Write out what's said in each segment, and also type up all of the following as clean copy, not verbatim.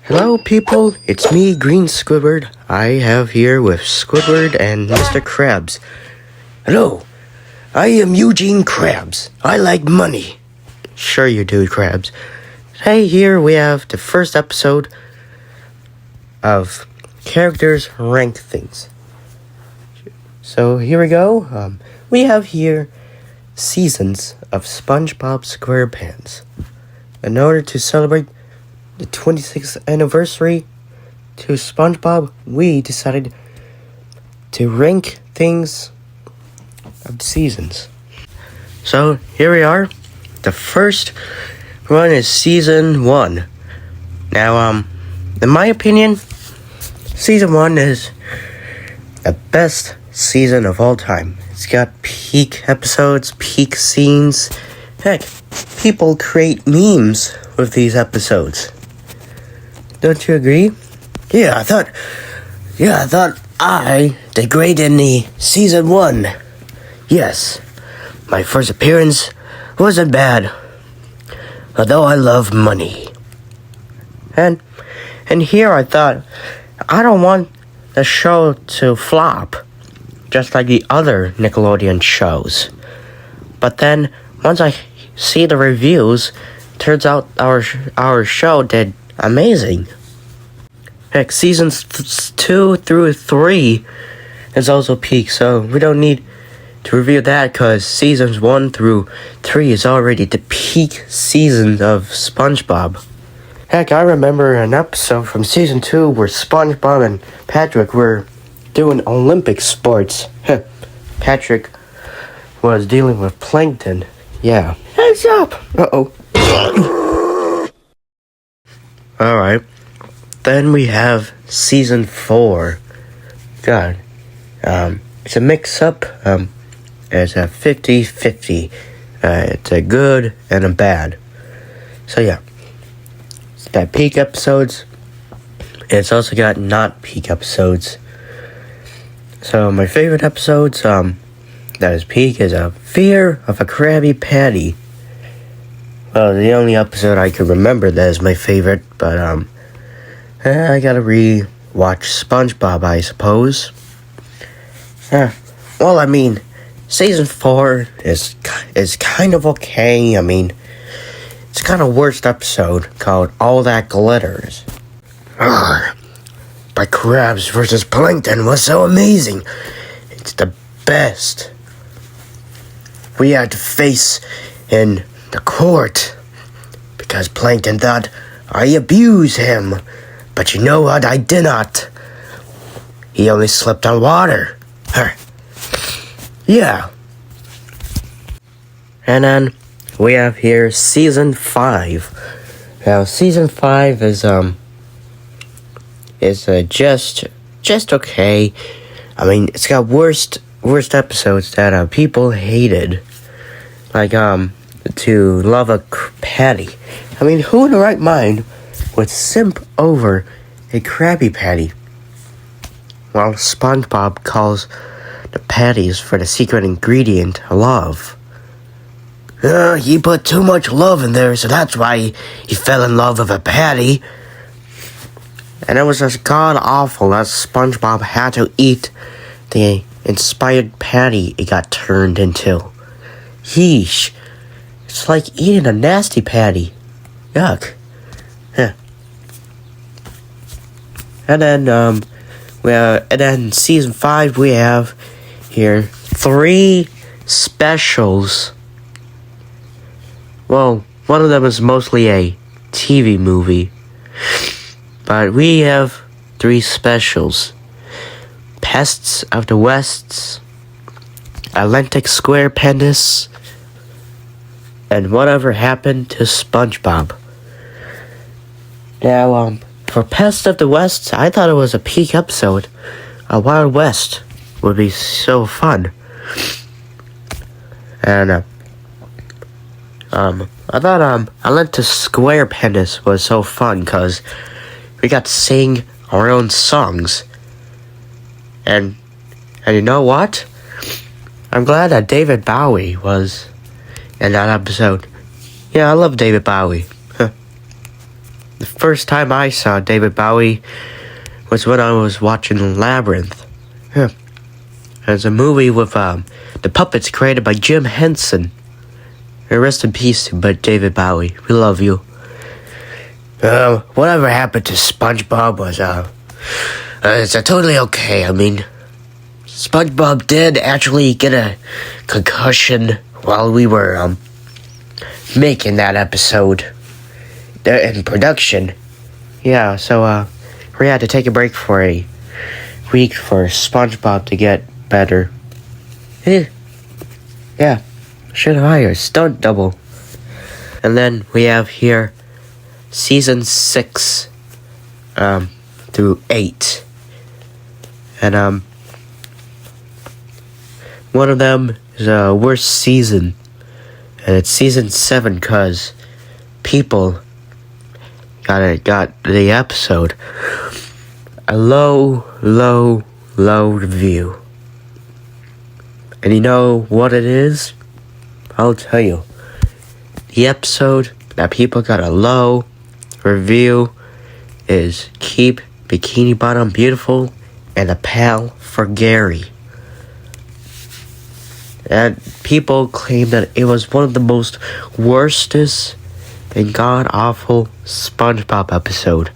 Hello people, it's me, Green Squidward. I have here with Squidward and Mr. Krabs. Hello, I am Eugene Krabs. I like money. Sure you do, Krabs. Hey, here we have the first episode of Characters Rank Things. So here we go. We have here seasons of SpongeBob SquarePants. In order to celebrate the 26th anniversary to SpongeBob, we decided to rank things of the seasons. So here we are. The first one is season 1. Now, in my opinion, season 1 is the best season of all time. It's got peak episodes, peak scenes. Heck, people create memes with these episodes. Don't you agree? Yeah, I thought I did great in the season 1. Yes, my first appearance wasn't bad, although I love money. And here I thought, I don't want the show to flop, just like the other Nickelodeon shows. But then, once I see the reviews, turns out our show did amazing. Heck, seasons 2 through 3 is also peak, so we don't need to review that because seasons 1 through 3 is already the peak season of SpongeBob. Heck, I remember an episode from season 2 where SpongeBob and Patrick were doing Olympic sports. Patrick was dealing with plankton. Yeah. Heads up! Uh-oh. Alright. Then we have season 4. God. It's a mix-up. It's a 50-50. It's a good and a bad. So yeah. It's got peak episodes. It's also got not peak episodes. So my favorite episodes, that is peak, is a Fear of a Krabby Patty. Well, the only episode I can remember that is my favorite, but I gotta re-watch SpongeBob, I suppose. Well, I mean, season 4 is kind of okay. I mean, it's kind of worst episode called All That Glitters. But Krabs vs. Plankton was so amazing. It's the best. We had to face in the court because Plankton thought I abused him. But you know what? I did not. He only slipped on water. Yeah. And then we have here season 5. Now season 5 is just okay. I mean, it's got worst episodes that people hated, like to love a patty. I mean, who in the right mind would simp over a Krabby Patty? While SpongeBob calls the patties for the secret ingredient, love. He put too much love in there, so that's why he fell in love with a patty. And it was just god-awful that SpongeBob had to eat the inspired patty it got turned into. Yeesh. It's like eating a nasty patty. Yuck. And then season 5 we have here 3 specials. Well, one of them is mostly a TV movie. But we have 3 specials. Pests of the Wests, Atlantic Square Penis, and Whatever Happened to SpongeBob. Now, for Pest of the West, I thought it was a peak episode. A Wild West would be so fun. And, I thought, Atlantic Square Penis was so fun, because we got to sing our own songs. And you know what? I'm glad that David Bowie was in that episode. Yeah, I love David Bowie. The first time I saw David Bowie was when I was watching Labyrinth. Yeah. It's a movie with the puppets created by Jim Henson. And rest in peace to David Bowie. We love you. Whatever happened to SpongeBob was it's totally okay. I mean, SpongeBob did actually get a concussion while we were making that episode in production. Yeah, so we had to take a break for a week for SpongeBob to get better. Yeah, should have hired a stunt double. And then we have here season 6 through 8. And one of them is a worst season, and it's season 7 because people got the episode a low review. And you know what it is? I'll tell you. The episode that people got a low review is Keep Bikini Bottom Beautiful and a Pal for Gary. And people claim that it was one of the most worstest and god-awful SpongeBob episode.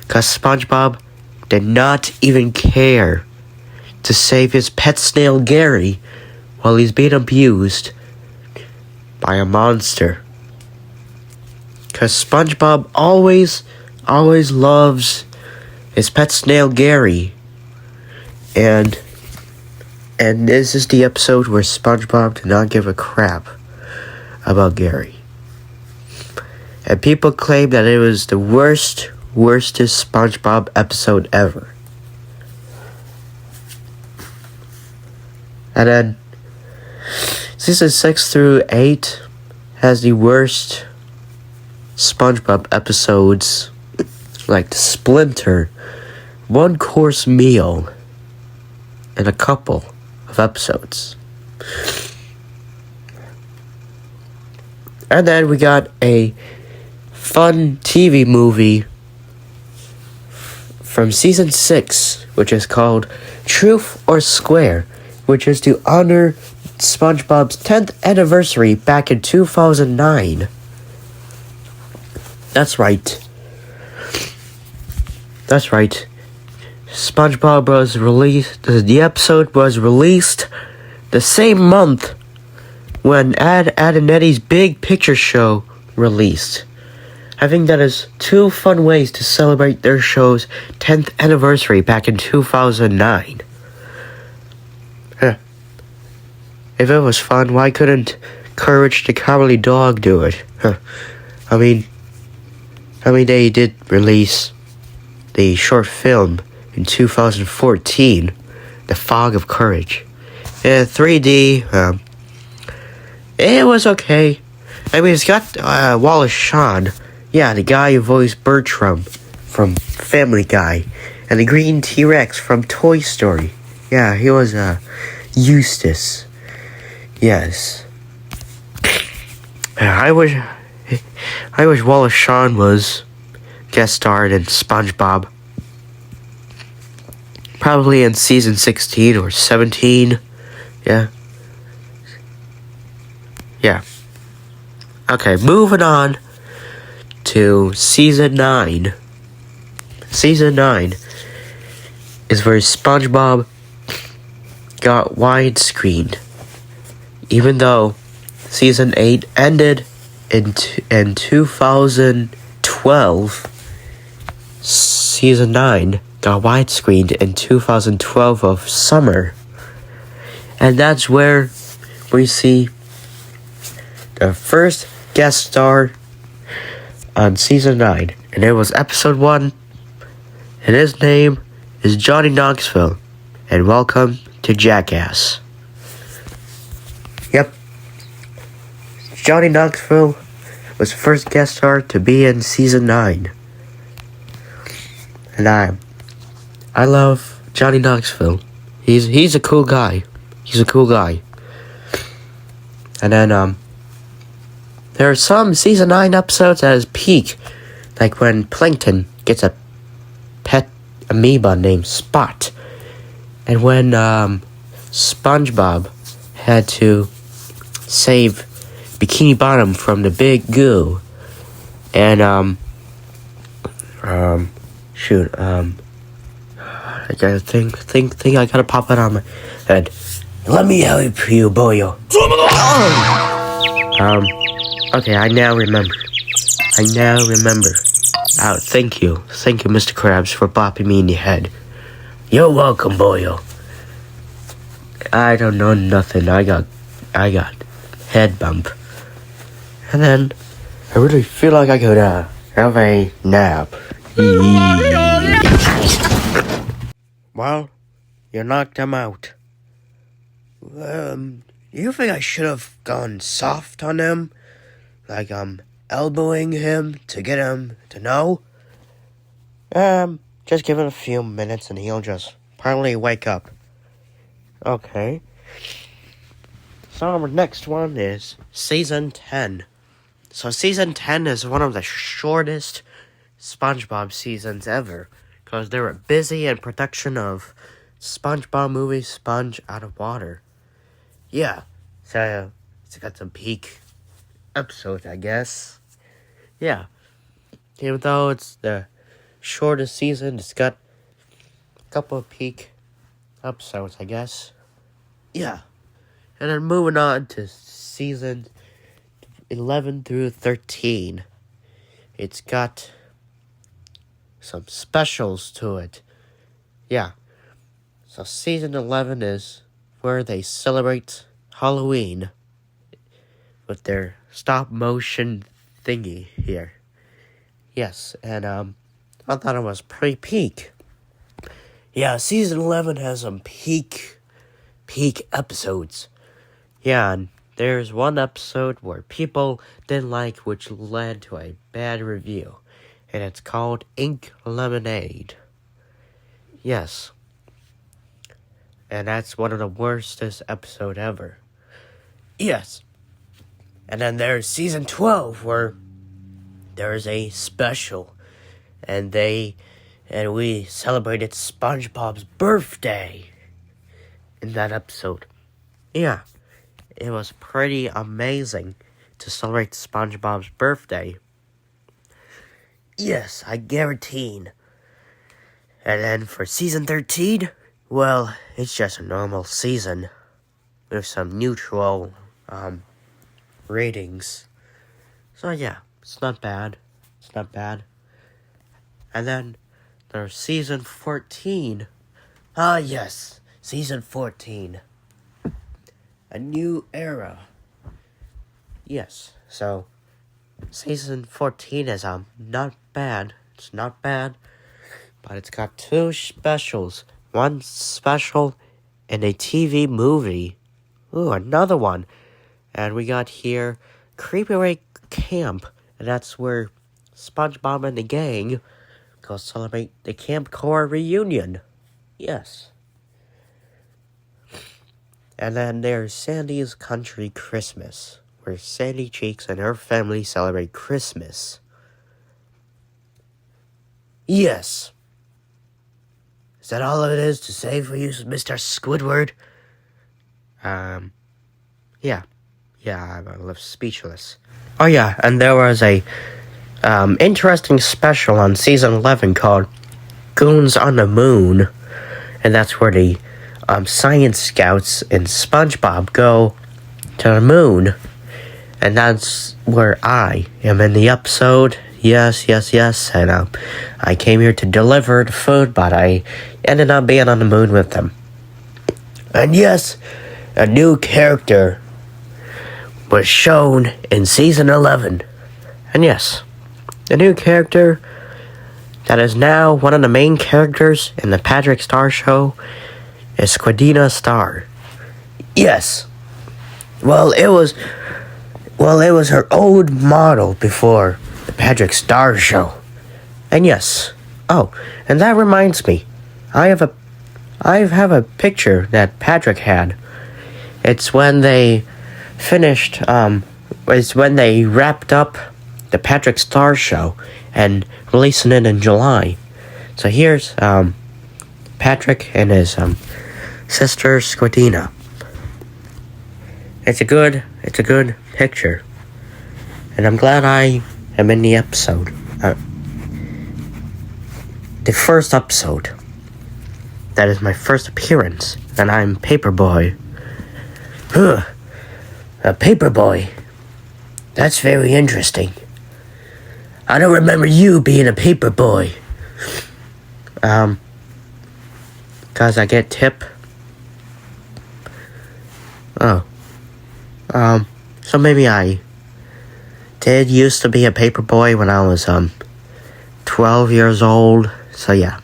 Because SpongeBob did not even care to save his pet snail Gary while he's being abused by a monster. Because SpongeBob always loves his pet snail Gary. And this is the episode where SpongeBob did not give a crap about Gary. And people claim that it was the worstest SpongeBob episode ever. And then season 6 through 8 has the worst SpongeBob episodes, like the Splinter, one course meal, and a couple of episodes. And then we got a fun TV movie from season 6, which is called Truth or Square, which is to honor SpongeBob's 10th anniversary back in 2009. That's right. SpongeBob was released, the episode was released the same month when Ed and Eddie's Big Picture Show released. I think that is 2 fun ways to celebrate their show's 10th anniversary back in 2009. If it was fun, why couldn't Courage the Cowardly Dog do it? I mean, they did release the short film in 2014, The Fog of Courage. 3D, it was okay. I mean, it's got Wallace Shawn, yeah, the guy who voiced Bertram from Family Guy, and the green T-Rex from Toy Story. Yeah, he was Eustace. Yes. I wish Wallace Shawn was guest starred in SpongeBob. Probably in season 16 or 17. Yeah. Okay, moving on to season 9. Season 9 is where SpongeBob got widescreened. Even though season 8 ended in 2012, season 9 got widescreened in 2012 of summer. And that's where we see the first guest star on season 9. And it was episode 1. And his name is Johnny Knoxville. And welcome to Jackass. Yep. Johnny Knoxville was the first guest star to be in season 9. And I love Johnny Knoxville. He's a cool guy. And then there are some season 9 episodes at his peak Like when Plankton gets a pet amoeba named Spot. And when SpongeBob had to save Bikini Bottom from the big goo. And I gotta think I gotta pop it on my head. Let me help you, boyo. Okay, I now remember. Oh, thank you, Mr. Krabs, for bopping me in the head. You're welcome, boyo. I don't know nothing. I got head bump. And then I really feel like I could have a nap. Well, you knocked him out. You think I should have gone soft on him? Like, elbowing him to get him to know? Just give it a few minutes and he'll just probably wake up. Okay. So our next one is Season 10. So Season 10 is one of the shortest SpongeBob seasons ever, because they were busy in production of SpongeBob movie Sponge Out of Water. Yeah, so it's got some peak episodes, I guess. Yeah, even though it's the shortest season, it's got a couple of peak episodes, I guess. Yeah, and then moving on to Season 11 through 13. It's got some specials to it. Yeah. So Season 11 is where they celebrate Halloween with their stop motion thingy here. Yes, and I thought it was pretty peak. Yeah, Season 11 has some peak episodes. Yeah, and there's one episode where people didn't like, which led to a bad review. And it's called Ink Lemonade. Yes. And that's one of the worstest episode ever. Yes. And then there's Season 12, where there's a special. And we celebrated SpongeBob's birthday in that episode. Yeah. It was pretty amazing to celebrate SpongeBob's birthday. Yes, I guarantee. And then for Season 13, well, it's just a normal season with some neutral ratings. So yeah, it's not bad. And then there's Season 14. Ah yes, Season 14. A new era. Yes, so Season 14 is not bad. It's not bad, but it's got two specials. One special and a TV movie. Ooh, another one. And we got here Creepaway Camp, and that's where SpongeBob and the gang go celebrate the Camp Core reunion. Yes. And then there's Sandy's Country Christmas, where Sandy Cheeks and her family celebrate Christmas. Yes. Is that all it is to say for you, Mr. Squidward? Yeah, I'm left speechless. Oh yeah, and there was a interesting special on Season 11 called Goons on the Moon, and that's where the science scouts and SpongeBob go to the moon, and that's where I am in the episode. Yes, and I came here to deliver the food, but I ended up being on the moon with them. And yes, a new character was shown in Season 11. And yes, the new character that is now one of the main characters in the Patrick Star Show is Squidina Star. Yes. Well, it was her old model before the Patrick Star Show. And yes. Oh, and that reminds me. I have a picture that Patrick had. It's when they finished, it's when they wrapped up the Patrick Star Show, and releasing it in July. So here's Patrick and his sister Squidina. It's a good picture, and I'm glad I am in the episode. The first episode. That is my first appearance, and I'm Paperboy. A Paperboy. That's very interesting. I don't remember you being a Paperboy. 'Cause I get tip. Oh. So maybe I did used to be a Paperboy when I was 12 years old. So yeah.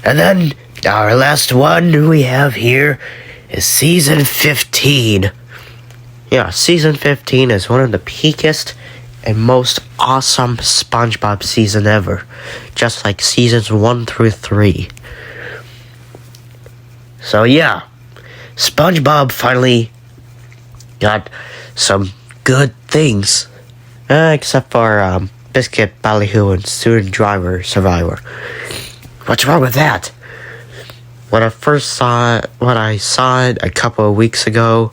And then our last one we have here is season 15. Yeah, season 15 is one of the peakest and most awesome SpongeBob season ever. Just like seasons 1 through 3. So yeah, SpongeBob finally got some good things. Except for Biscuit, Ballyhoo, and Student Driver Survivor. What's wrong with that? When I saw it a couple of weeks ago,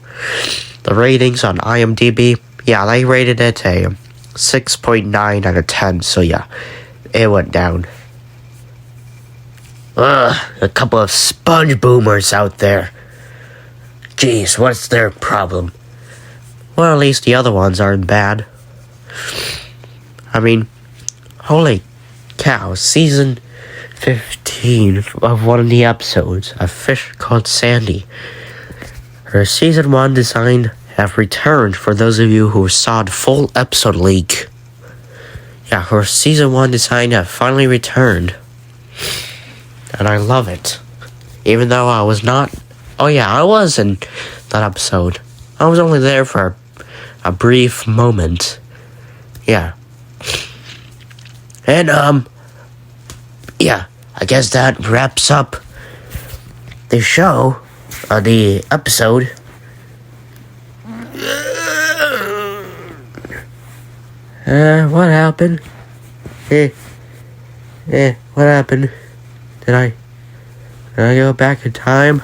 the ratings on IMDb, yeah, they rated it a 6.9 out of 10, so yeah, it went down. A couple of sponge boomers out there. Jeez, what's their problem? Well, at least the other ones aren't bad. I mean, holy cow, season 15 of one of the episodes, A Fish Called Sandy. Her season 1 design have returned for those of you who saw the full episode leak. Yeah, her season 1 design have finally returned. And I love it. Even though I was not... Oh yeah, I was in that episode. I was only there for a brief moment. Yeah. And, yeah, I guess that wraps up the show, the episode. What happened? What happened? Did I go back in time?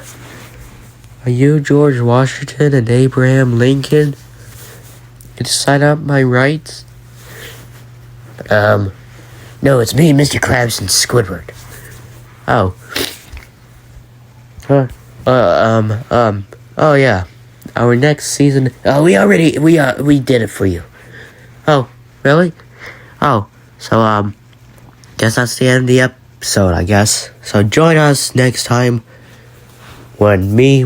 Are you George Washington and Abraham Lincoln? Could you sign up my rights? No, it's me, Mr. Krabs, and Squidward. Oh. Oh yeah. Our next season, we did it for you. Oh, really? Oh, so, guess that's the end of the episode, I guess. So join us next time when me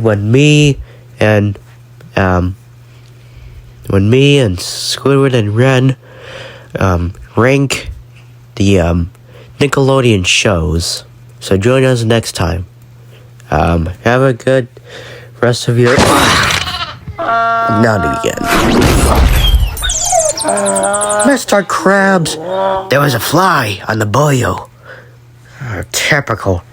and Squidward and Ren, rank the Nickelodeon shows. So join us next time. Have a good rest of your... Not again. Mr. Krabs, there was a fly on the boyo. Typical.